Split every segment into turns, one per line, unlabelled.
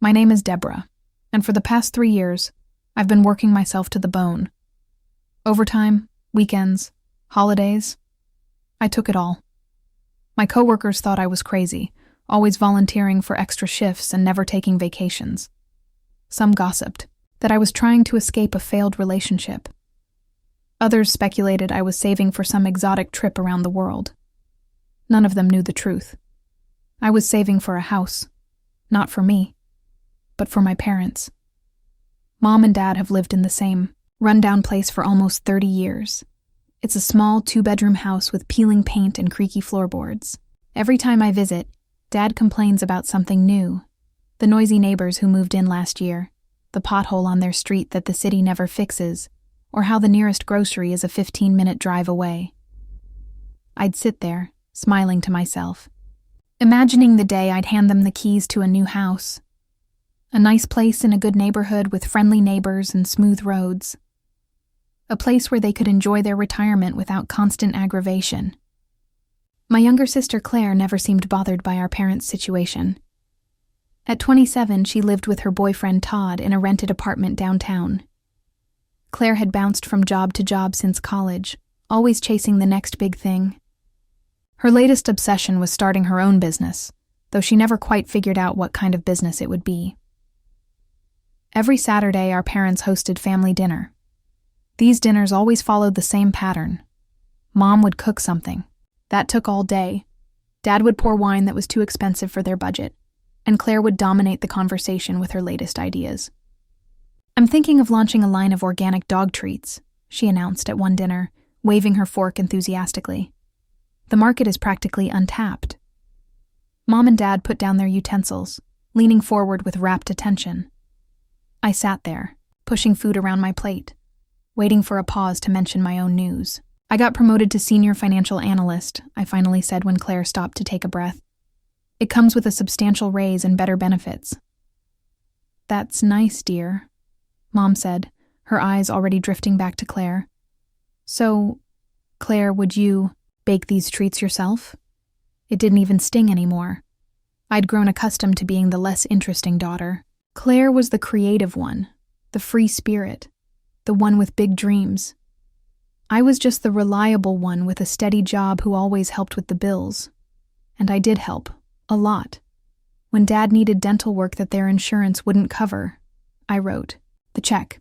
My name is Deborah, and for the past 3 years, I've been working myself to the bone. Overtime, weekends, holidays. I took it all. My coworkers thought I was crazy, always volunteering for extra shifts and never taking vacations. Some gossiped that I was trying to escape a failed relationship. Others speculated I was saving for some exotic trip around the world. None of them knew the truth. I was saving for a house, not for me, but for my parents. Mom and Dad have lived in the same rundown place for almost 30 years. It's a small 2-bedroom house with peeling paint and creaky floorboards. Every time I visit, Dad complains about something new. The noisy neighbors who moved in last year, the pothole on their street that the city never fixes, or how the nearest grocery is a 15-minute drive away. I'd sit there, smiling to myself, imagining the day I'd hand them the keys to a new house. A nice place in a good neighborhood with friendly neighbors and smooth roads. A place where they could enjoy their retirement without constant aggravation. My younger sister Claire never seemed bothered by our parents' situation. At 27, she lived with her boyfriend Todd in a rented apartment downtown. Claire had bounced from job to job since college, always chasing the next big thing. Her latest obsession was starting her own business, though she never quite figured out what kind of business it would be. Every Saturday, our parents hosted family dinner. These dinners always followed the same pattern. Mom would cook something. That took all day. Dad would pour wine that was too expensive for their budget, and Claire would dominate the conversation with her latest ideas. "I'm thinking of launching a line of organic dog treats," she announced at one dinner, waving her fork enthusiastically. "The market is practically untapped." Mom and Dad put down their utensils, leaning forward with rapt attention. I sat there, pushing food around my plate, waiting for a pause to mention my own news. "I got promoted to senior financial analyst," I finally said when Claire stopped to take a breath. "It comes with a substantial raise and better benefits." "That's nice, dear," Mom said, her eyes already drifting back to Claire. "So, Claire, would you bake these treats yourself?" It didn't even sting anymore. I'd grown accustomed to being the less interesting daughter. Claire was the creative one, the free spirit, the one with big dreams. I was just the reliable one with a steady job who always helped with the bills. And I did help, a lot. When Dad needed dental work that their insurance wouldn't cover, I wrote the check.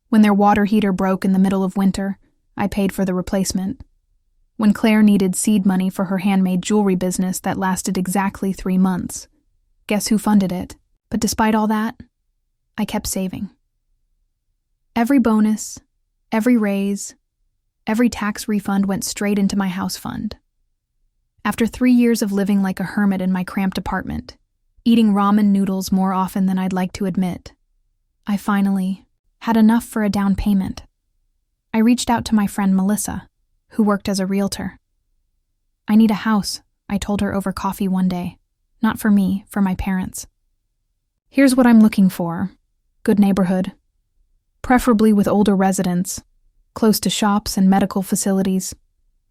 When their water heater broke in the middle of winter, I paid for the replacement. When Claire needed seed money for her handmade jewelry business that lasted exactly 3 months, guess who funded it? But despite all that, I kept saving. Every bonus, every raise, every tax refund went straight into my house fund. After 3 years of living like a hermit in my cramped apartment, eating ramen noodles more often than I'd like to admit, I finally had enough for a down payment. I reached out to my friend Melissa, who worked as a realtor. "I need a house," I told her over coffee one day. "Not for me, for my parents. Here's what I'm looking for. Good neighborhood. Preferably with older residents, close to shops and medical facilities.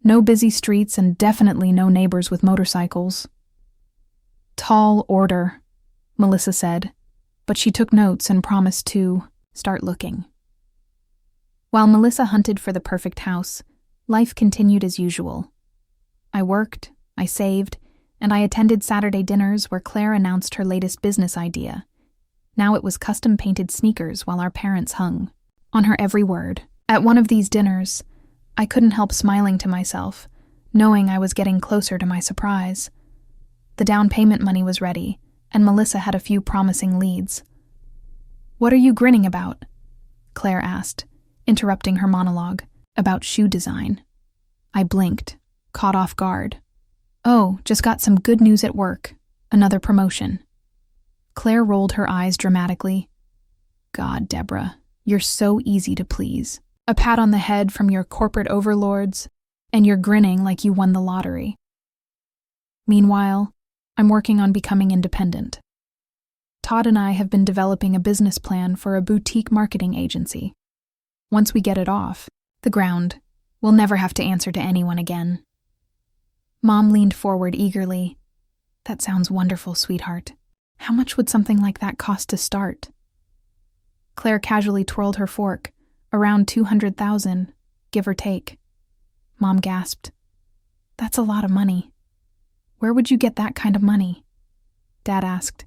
No busy streets and definitely no neighbors with motorcycles." "Tall order," Melissa said, but she took notes and promised to start looking. While Melissa hunted for the perfect house, life continued as usual. I worked, I saved, and I attended Saturday dinners where Claire announced her latest business idea. Now it was custom-painted sneakers while our parents hung on her every word. At one of these dinners, I couldn't help smiling to myself, knowing I was getting closer to my surprise. The down payment money was ready, and Melissa had a few promising leads. "What are you grinning about?" Claire asked, interrupting her monologue about shoe design. I blinked, caught off guard. "Oh, just got some good news at work. Another promotion." Claire rolled her eyes dramatically. "God, Deborah, you're so easy to please. A pat on the head from your corporate overlords, and you're grinning like you won the lottery." Meanwhile, I'm working on becoming independent. Todd and I have been developing a business plan for a boutique marketing agency. Once we get it off the ground, we'll never have to answer to anyone again. Mom leaned forward eagerly. "That sounds wonderful, sweetheart. How much would something like that cost to start? Claire casually twirled her fork. Around 200,000, give or take. Mom gasped. That's a lot of money. Where would you get that kind of money? Dad asked.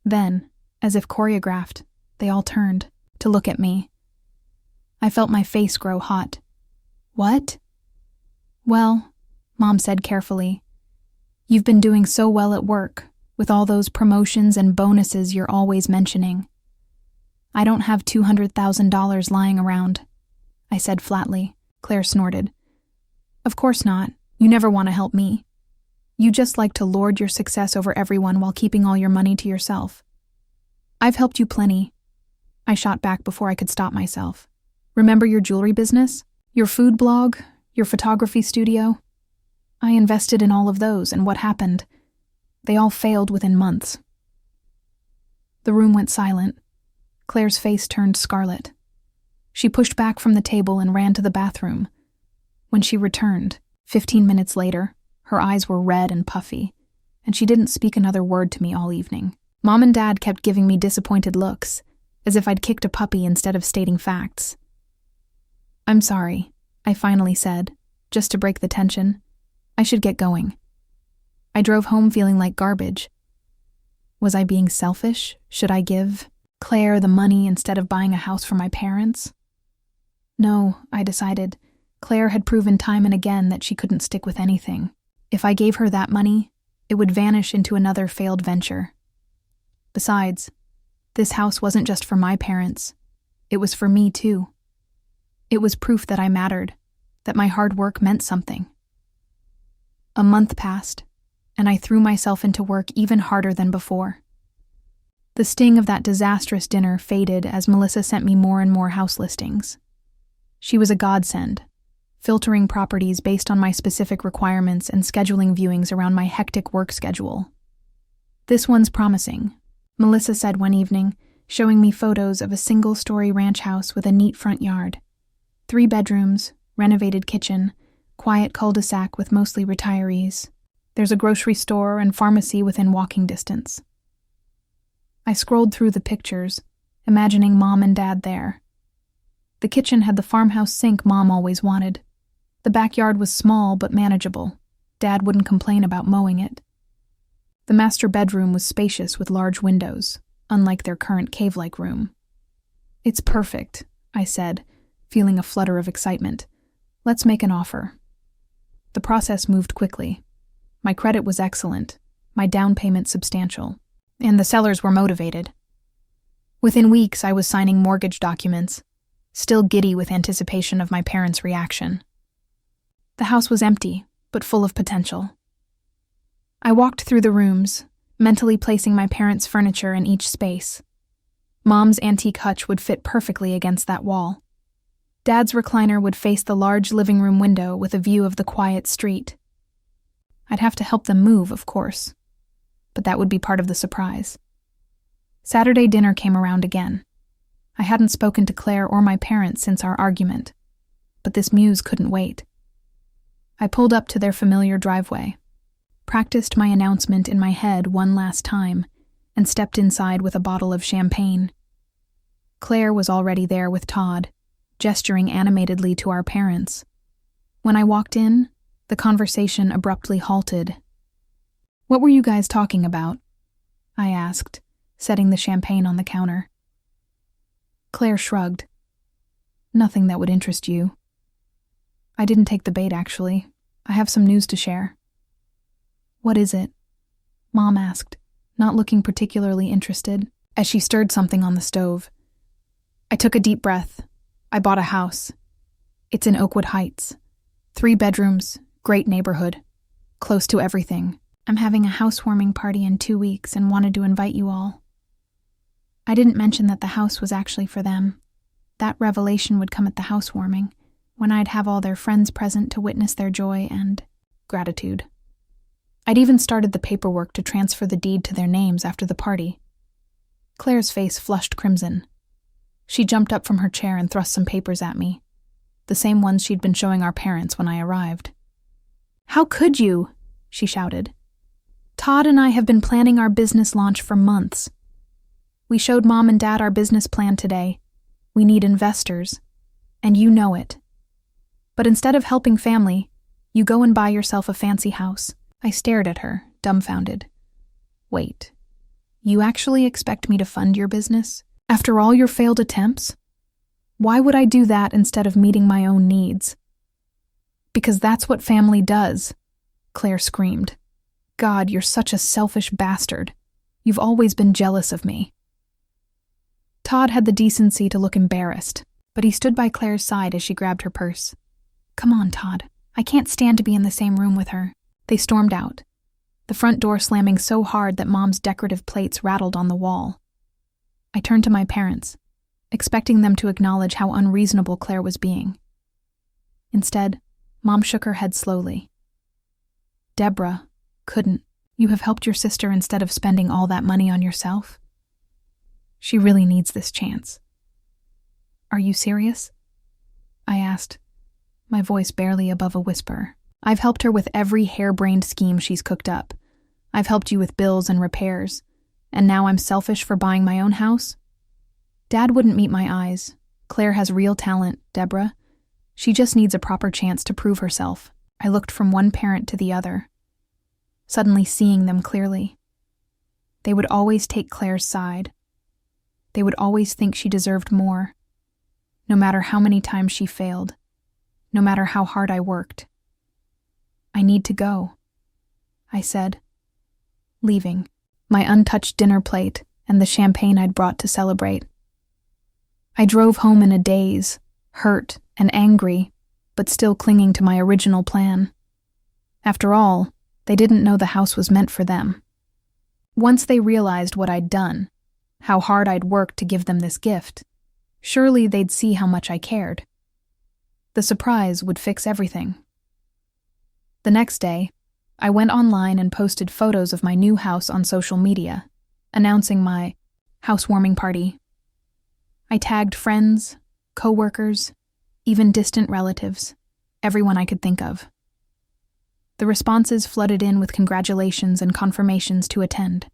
Then, as if choreographed, they all turned to look at me. I felt my face grow hot. What? Well, Mom said carefully, you've been doing so well at work, with all those promotions and bonuses you're always mentioning. I don't have $200,000 lying around, I said flatly. Claire snorted. Of course not. You never want to help me. You just like to lord your success over everyone while keeping all your money to yourself. I've helped you plenty. I shot back before I could stop myself. Remember your jewelry business? Your food blog? Your photography studio? I invested in all of those, and what happened? They all failed within months. The room went silent. Claire's face turned scarlet. She pushed back from the table and ran to the bathroom. When she returned, 15 minutes later, her eyes were red and puffy, and she didn't speak another word to me all evening. Mom and Dad kept giving me disappointed looks, as if I'd kicked a puppy instead of stating facts. I'm sorry, I finally said, just to break the tension. I should get going. I drove home feeling like garbage. Was I being selfish? Should I give Claire the money instead of buying a house for my parents? No, I decided. Claire had proven time and again that she couldn't stick with anything. If I gave her that money, it would vanish into another failed venture. Besides, this house wasn't just for my parents. It was for me, too. It was proof that I mattered, that my hard work meant something. A month passed, and I threw myself into work even harder than before. The sting of that disastrous dinner faded as Melissa sent me more and more house listings. She was a godsend, filtering properties based on my specific requirements and scheduling viewings around my hectic work schedule. This one's promising, Melissa said one evening, showing me photos of a single-story ranch house with a neat front yard. 3 bedrooms, renovated kitchen, quiet cul-de-sac with mostly retirees. There's a grocery store and pharmacy within walking distance. I scrolled through the pictures, imagining Mom and Dad there. The kitchen had the farmhouse sink Mom always wanted. The backyard was small but manageable. Dad wouldn't complain about mowing it. The master bedroom was spacious with large windows, unlike their current cave-like room. It's perfect, I said, feeling a flutter of excitement. Let's make an offer. The process moved quickly. My credit was excellent, my down payment substantial, and the sellers were motivated. Within weeks, I was signing mortgage documents, still giddy with anticipation of my parents' reaction. The house was empty, but full of potential. I walked through the rooms, mentally placing my parents' furniture in each space. Mom's antique hutch would fit perfectly against that wall. Dad's recliner would face the large living room window with a view of the quiet street. I'd have to help them move, of course, but that would be part of the surprise. Saturday dinner came around again. I hadn't spoken to Claire or my parents since our argument, but this muse couldn't wait. I pulled up to their familiar driveway, practiced my announcement in my head one last time, and stepped inside with a bottle of champagne. Claire was already there with Todd, gesturing animatedly to our parents. When I walked in, the conversation abruptly halted. "What were you guys talking about?" I asked, setting the champagne on the counter. Claire shrugged. "Nothing that would interest you." I didn't take the bait, actually. I have some news to share. "What is it?" Mom asked, not looking particularly interested, as she stirred something on the stove. I took a deep breath. I bought a house. It's in Oakwood Heights. 3 bedrooms, great neighborhood, close to everything. I'm having a housewarming party in 2 weeks and wanted to invite you all. I didn't mention that the house was actually for them. That revelation would come at the housewarming, when I'd have all their friends present to witness their joy and gratitude. I'd even started the paperwork to transfer the deed to their names after the party. Claire's face flushed crimson. She jumped up from her chair and thrust some papers at me, the same ones she'd been showing our parents when I arrived. "How could you?" she shouted. Todd and I have been planning our business launch for months. We showed Mom and Dad our business plan today. We need investors, and you know it. But instead of helping family, you go and buy yourself a fancy house. I stared at her, dumbfounded. Wait, you actually expect me to fund your business? After all your failed attempts? Why would I do that instead of meeting my own needs? Because that's what family does, Claire screamed. God, you're such a selfish bastard. You've always been jealous of me. Todd had the decency to look embarrassed, but he stood by Claire's side as she grabbed her purse. Come on, Todd. I can't stand to be in the same room with her. They stormed out, the front door slamming so hard that Mom's decorative plates rattled on the wall. I turned to my parents, expecting them to acknowledge how unreasonable Claire was being. Instead, Mom shook her head slowly. Deborah, couldn't you have helped your sister instead of spending all that money on yourself? She really needs this chance. Are you serious? I asked, my voice barely above a whisper. I've helped her with every harebrained scheme she's cooked up. I've helped you with bills and repairs, and now I'm selfish for buying my own house? Dad wouldn't meet my eyes. Claire has real talent, Deborah. She just needs a proper chance to prove herself. I looked from one parent to the other, suddenly seeing them clearly. They would always take Claire's side. They would always think she deserved more, no matter how many times she failed, no matter how hard I worked. I need to go, I said, leaving, my untouched dinner plate and the champagne I'd brought to celebrate. I drove home in a daze, hurt and angry, but still clinging to my original plan. After all, they didn't know the house was meant for them. Once they realized what I'd done, how hard I'd worked to give them this gift, surely they'd see how much I cared. The surprise would fix everything. The next day, I went online and posted photos of my new house on social media, announcing my housewarming party. I tagged friends, co-workers, even distant relatives, everyone I could think of. The responses flooded in with congratulations and confirmations to attend.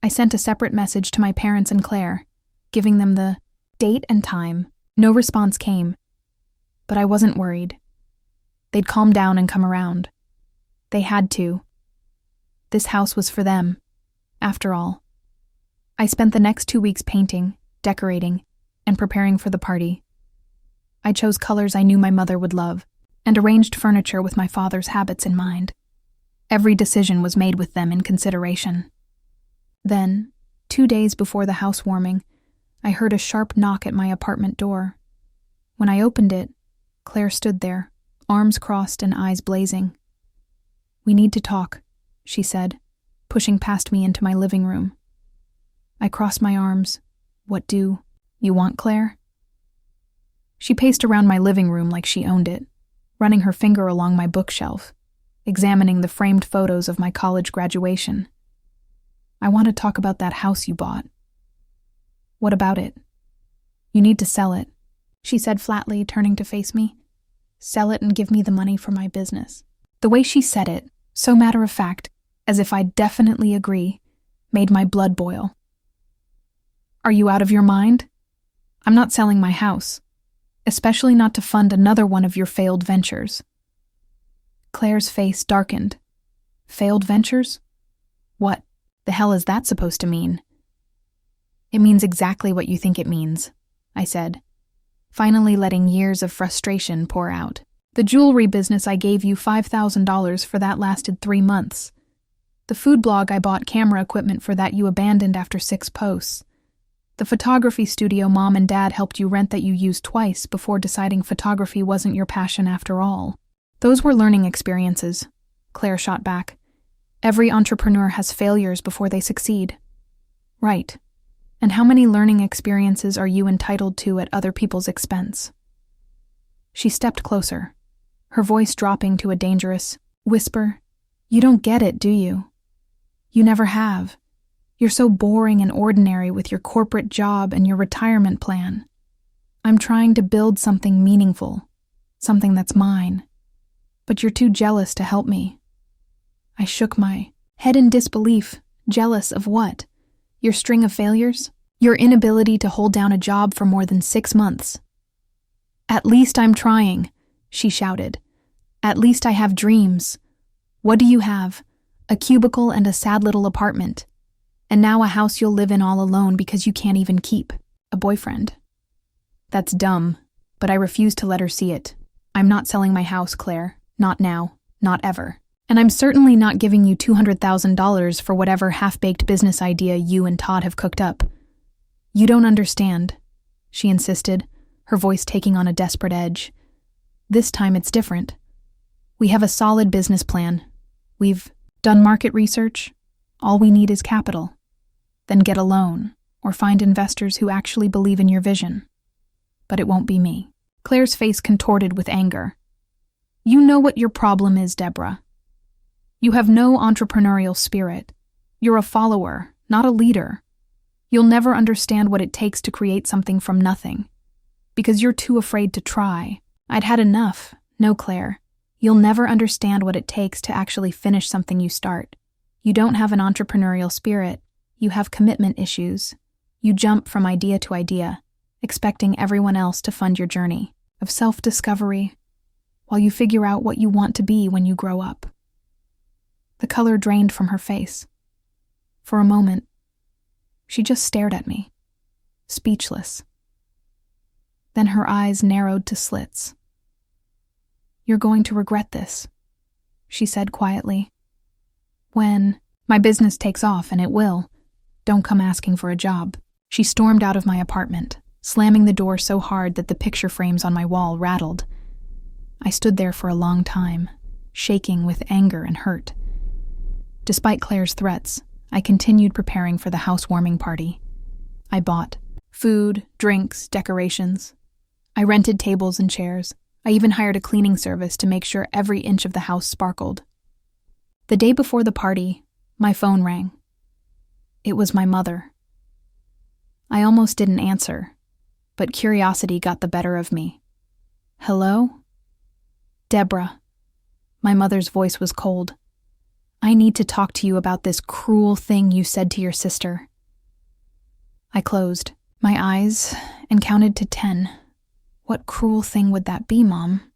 I sent a separate message to my parents and Claire, giving them the date and time. No response came, but I wasn't worried. They'd calm down and come around. They had to. This house was for them, after all. I spent the next 2 weeks painting, decorating, and preparing for the party. I chose colors I knew my mother would love, and arranged furniture with my father's habits in mind. Every decision was made with them in consideration. Then, 2 days before the housewarming, I heard a sharp knock at my apartment door. When I opened it, Claire stood there, arms crossed and eyes blazing. We need to talk, she said, pushing past me into my living room. I crossed my arms. What do you want, Claire? She paced around my living room like she owned it, running her finger along my bookshelf, examining the framed photos of my college graduation. I want to talk about that house you bought. What about it? You need to sell it, she said flatly, turning to face me. Sell it and give me the money for my business. The way she said it, so matter-of-fact, as if I'd definitely agree, made my blood boil. Are you out of your mind? I'm not selling my house, especially not to fund another one of your failed ventures. Claire's face darkened. Failed ventures? What the hell is that supposed to mean? It means exactly what you think it means, I said, finally letting years of frustration pour out. The jewelry business I gave you $5,000 for that lasted 3 months. The food blog I bought camera equipment for that you abandoned after 6 posts. The photography studio Mom and Dad helped you rent that you used twice before deciding photography wasn't your passion after all. Those were learning experiences, Claire shot back. Every entrepreneur has failures before they succeed. Right. And how many learning experiences are you entitled to at other people's expense? She stepped closer, her voice dropping to a dangerous whisper. You don't get it, do you? You never have. You're so boring and ordinary with your corporate job and your retirement plan. I'm trying to build something meaningful, something that's mine. But you're too jealous to help me. I shook my Head in disbelief, jealous of what? Your string of failures? Your inability to hold down a job for more than 6 months? At least I'm trying, she shouted. At least I have dreams. What do you have? A cubicle and a sad little apartment. And now a house you'll live in all alone because you can't even keep a boyfriend. That's dumb, but I refuse to let her see it. I'm not selling my house, Claire. Not now. Not ever. And I'm certainly not giving you $200,000 for whatever half-baked business idea you and Todd have cooked up. You don't understand, she insisted, her voice taking on a desperate edge. This time it's different. We have a solid business plan. We've done market research. All we need is capital. Then get a loan, or find investors who actually believe in your vision. But it won't be me. Claire's face contorted with anger. You know what your problem is, Deborah. You have no entrepreneurial spirit. You're a follower, not a leader. You'll never understand what it takes to create something from nothing. Because you're too afraid to try. I'd had enough. No, Claire. You'll never understand what it takes to actually finish something you start. You don't have an entrepreneurial spirit. You have commitment issues. You jump from idea to idea, expecting everyone else to fund your journey of self-discovery while you figure out what you want to be when you grow up. The color drained from her face. For a moment, she just stared at me, speechless. Then her eyes narrowed to slits. You're going to regret this, she said quietly. When my business takes off, and it will, don't come asking for a job. She stormed out of my apartment, slamming the door so hard that the picture frames on my wall rattled. I stood there for a long time, shaking with anger and hurt. Despite Claire's threats, I continued preparing for the housewarming party. I bought food, drinks, decorations. I rented tables and chairs. I even hired a cleaning service to make sure every inch of the house sparkled. The day before the party, my phone rang. It was my mother. I almost didn't answer, but curiosity got the better of me. Hello? Deborah. My mother's voice was cold. I need to talk to you about this cruel thing you said to your sister. I closed my eyes and counted to 10. What cruel thing would that be, Mom?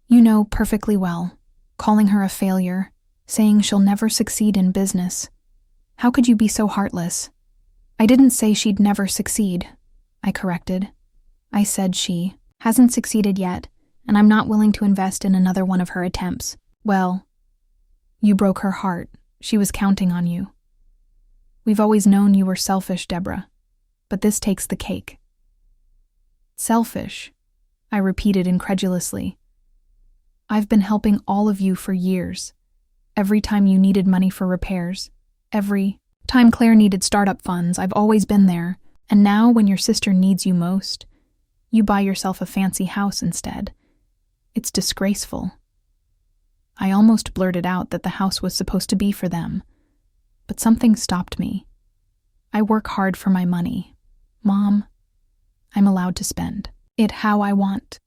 You know perfectly well. Calling her a failure, saying she'll never succeed in business. How could you be so heartless? I didn't say she'd never succeed, I corrected. I said she hasn't succeeded yet, and I'm not willing to invest in another one of her attempts. Well, you broke her heart. She was counting on you. We've always known you were selfish, Deborah, but this takes the cake. Selfish, I repeated incredulously. I've been helping all of you for years. Every time you needed money for repairs, every time Claire needed startup funds, I've always been there. And now when your sister needs you most, you buy yourself a fancy house instead. It's disgraceful. I almost blurted out that the house was supposed to be for them, but something stopped me. I work hard for my money. Mom, I'm allowed to spend it how I want.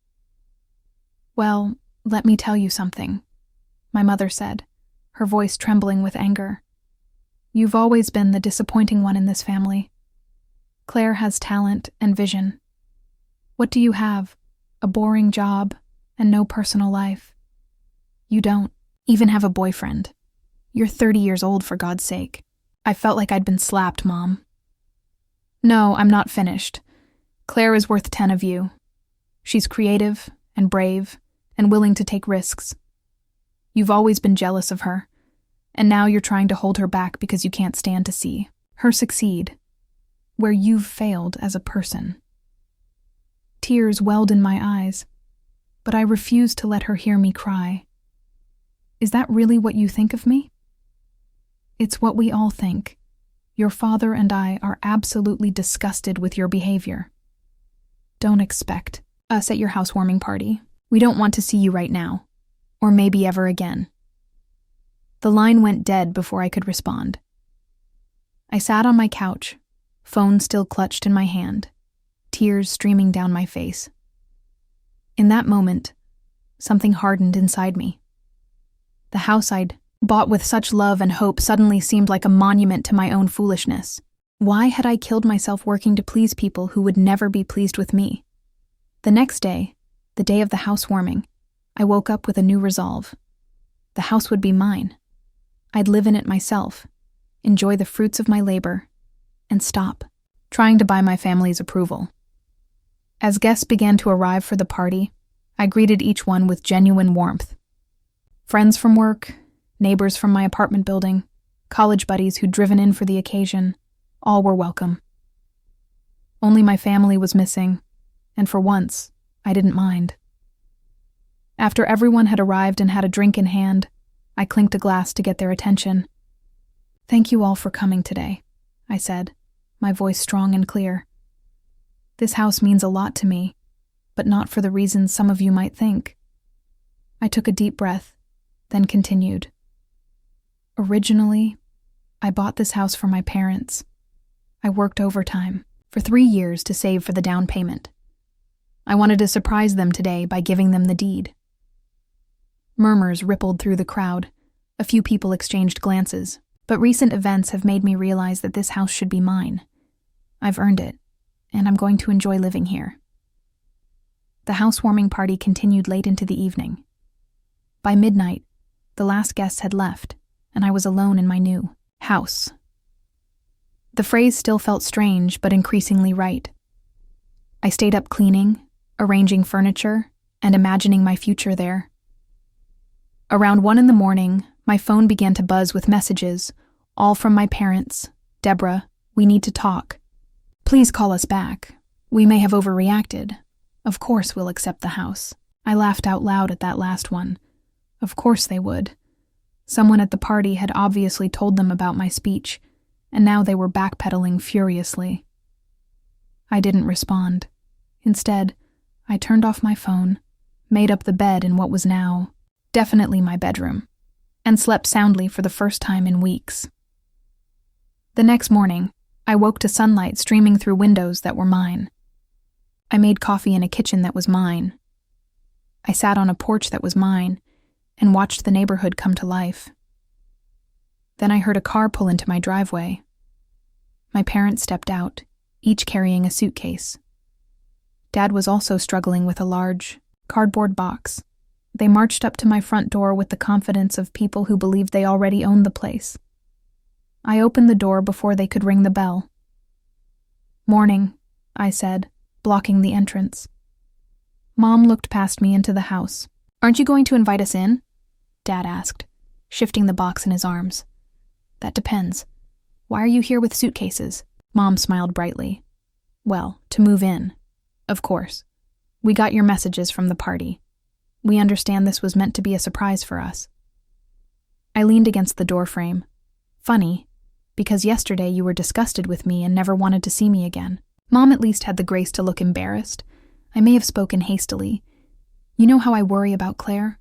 Well, let me tell you something, my mother said, her voice trembling with anger. You've always been the disappointing one in this family. Claire has talent and vision. What do you have? A boring job and no personal life. You don't even have a boyfriend. You're 30 years old, for God's sake. I felt like I'd been slapped, Mom. No, I'm not finished. Claire is worth 10 of you. She's creative and brave and willing to take risks. You've always been jealous of her, and now you're trying to hold her back because you can't stand to see her succeed, where you've failed as a person. Tears welled in my eyes, but I refused to let her hear me cry. Is that really what you think of me? It's what we all think. Your father and I are absolutely disgusted with your behavior. Don't expect us at your housewarming party. We don't want to see you right now, or maybe ever again. The line went dead before I could respond. I sat on my couch, phone still clutched in my hand, tears streaming down my face. In that moment, something hardened inside me. The house I'd bought with such love and hope, suddenly seemed like a monument to my own foolishness. Why had I killed myself working to please people who would never be pleased with me? The next day, the day of the housewarming, I woke up with a new resolve. The house would be mine. I'd live in it myself, enjoy the fruits of my labor, and stop trying to buy my family's approval. As guests began to arrive for the party, I greeted each one with genuine warmth. Friends from work, neighbors from my apartment building, college buddies who'd driven in for the occasion, all were welcome. Only my family was missing, and for once, I didn't mind. After everyone had arrived and had a drink in hand, I clinked a glass to get their attention. "Thank you all for coming today," I said, my voice strong and clear. "This house means a lot to me, but not for the reasons some of you might think." I took a deep breath, then continued. "Originally, I bought this house for my parents. I worked overtime for 3 years to save for the down payment. I wanted to surprise them today by giving them the deed." Murmurs rippled through the crowd. A few people exchanged glances, but recent events have made me realize that this house should be mine. I've earned it, and I'm going to enjoy living here. The housewarming party continued late into the evening. By midnight, the last guests had left, and I was alone in my new house. The phrase still felt strange, but increasingly right. I stayed up cleaning, arranging furniture, and imagining my future there. Around 1 a.m, my phone began to buzz with messages, all from my parents. "Deborah, we need to talk. Please call us back. We may have overreacted. Of course we'll accept the house." I laughed out loud at that last one. Of course they would. Someone at the party had obviously told them about my speech, and now they were backpedaling furiously. I didn't respond. Instead, I turned off my phone, made up the bed in what was now definitely my bedroom, and slept soundly for the first time in weeks. The next morning, I woke to sunlight streaming through windows that were mine. I made coffee in a kitchen that was mine. I sat on a porch that was mine and watched the neighborhood come to life. Then I heard a car pull into my driveway. My parents stepped out, each carrying a suitcase. Dad was also struggling with a large, cardboard box. They marched up to my front door with the confidence of people who believed they already owned the place. I opened the door before they could ring the bell. "Morning," I said, blocking the entrance. Mom looked past me into the house. "Aren't you going to invite us in?" Dad asked, shifting the box in his arms. "That depends. Why are you here with suitcases?" Mom smiled brightly. "Well, to move in. Of course. We got your messages from the party. We understand this was meant to be a surprise for us." I leaned against the doorframe. "Funny, because yesterday you were disgusted with me and never wanted to see me again." Mom at least had the grace to look embarrassed. I may have spoken hastily. "You know how I worry about Claire?"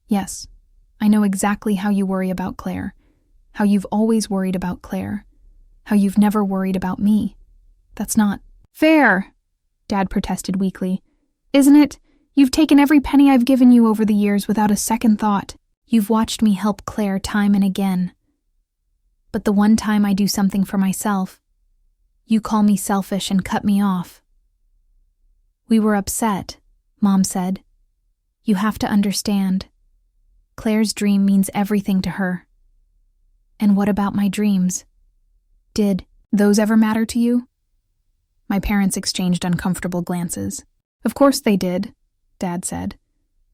"Yes, I know exactly how you worry about Claire. How you've always worried about Claire. How you've never worried about me. That's not fair," Dad protested weakly. "Isn't it? You've taken every penny I've given you over the years without a second thought. You've watched me help Claire time and again. But the one time I do something for myself, you call me selfish and cut me off." "We were upset," Mom said. "You have to understand. Claire's dream means everything to her." "And what about my dreams? Did those ever matter to you?" My parents exchanged uncomfortable glances. "Of course they did," Dad said.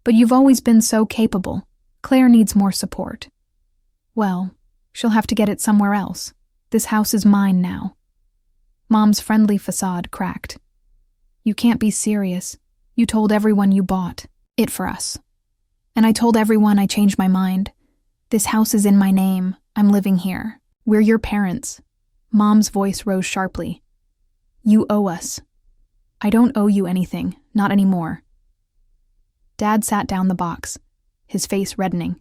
"But you've always been so capable. Claire needs more support." "Well, she'll have to get it somewhere else. This house is mine now." Mom's friendly facade cracked. "You can't be serious. You told everyone you bought it for us. And I told everyone I changed my mind. This house is in my name. I'm living here. We're your parents." Mom's voice rose sharply. "You owe us." "I don't owe you anything, not anymore." Dad sat down the box, his face reddening.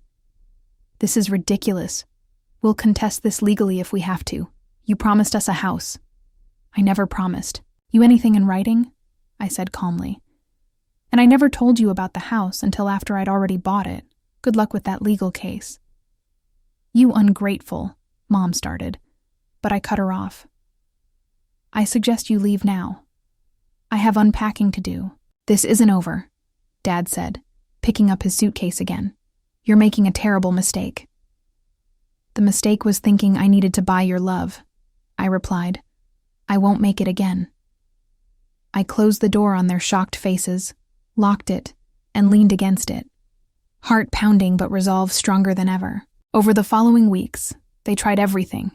"This is ridiculous. We'll contest this legally if we have to. You promised us a house." "I never promised you anything in writing," I said calmly. "And I never told you about the house until after I'd already bought it. Good luck with that legal case." You ungrateful, Mom started, but I cut her off. I suggest you leave now. I have unpacking to do. This isn't over, Dad said, picking up his suitcase again. You're making a terrible mistake. The mistake was thinking I needed to buy your love, I replied. I won't make it again. I closed the door on their shocked faces, locked it, and leaned against it, heart pounding but resolve stronger than ever. Over the following weeks, they tried everything.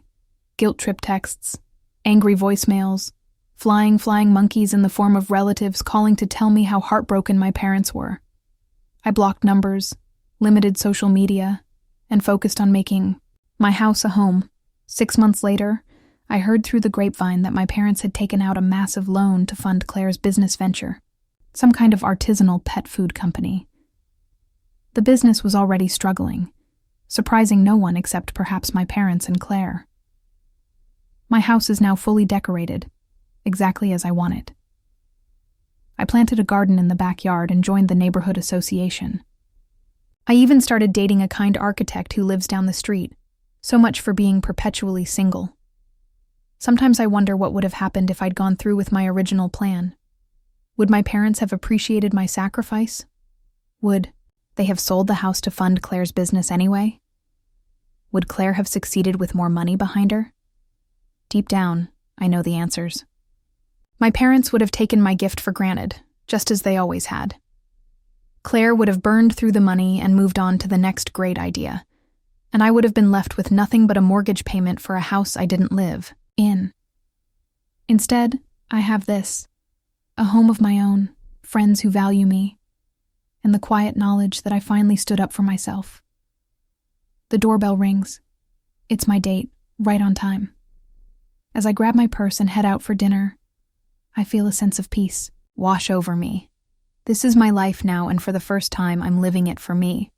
Guilt trip texts, angry voicemails, flying monkeys in the form of relatives calling to tell me how heartbroken my parents were. I blocked numbers, limited social media, and focused on making my house a home. 6 months later, I heard through the grapevine that my parents had taken out a massive loan to fund Claire's business venture, some kind of artisanal pet food company. The business was already struggling, surprising no one except perhaps my parents and Claire. My house is now fully decorated, exactly as I want it. I planted a garden in the backyard and joined the neighborhood association. I even started dating a kind architect who lives down the street. So much for being perpetually single. Sometimes I wonder what would have happened if I'd gone through with my original plan. Would my parents have appreciated my sacrifice? Would they have sold the house to fund Claire's business anyway? Would Claire have succeeded with more money behind her? Deep down, I know the answers. My parents would have taken my gift for granted, just as they always had. Claire would have burned through the money and moved on to the next great idea, and I would have been left with nothing but a mortgage payment for a house I didn't live in. Instead, I have this, a home of my own, friends who value me, and the quiet knowledge that I finally stood up for myself. The doorbell rings. It's my date, right on time. As I grab my purse and head out for dinner, I feel a sense of peace wash over me. This is my life now, and for the first time, I'm living it for me.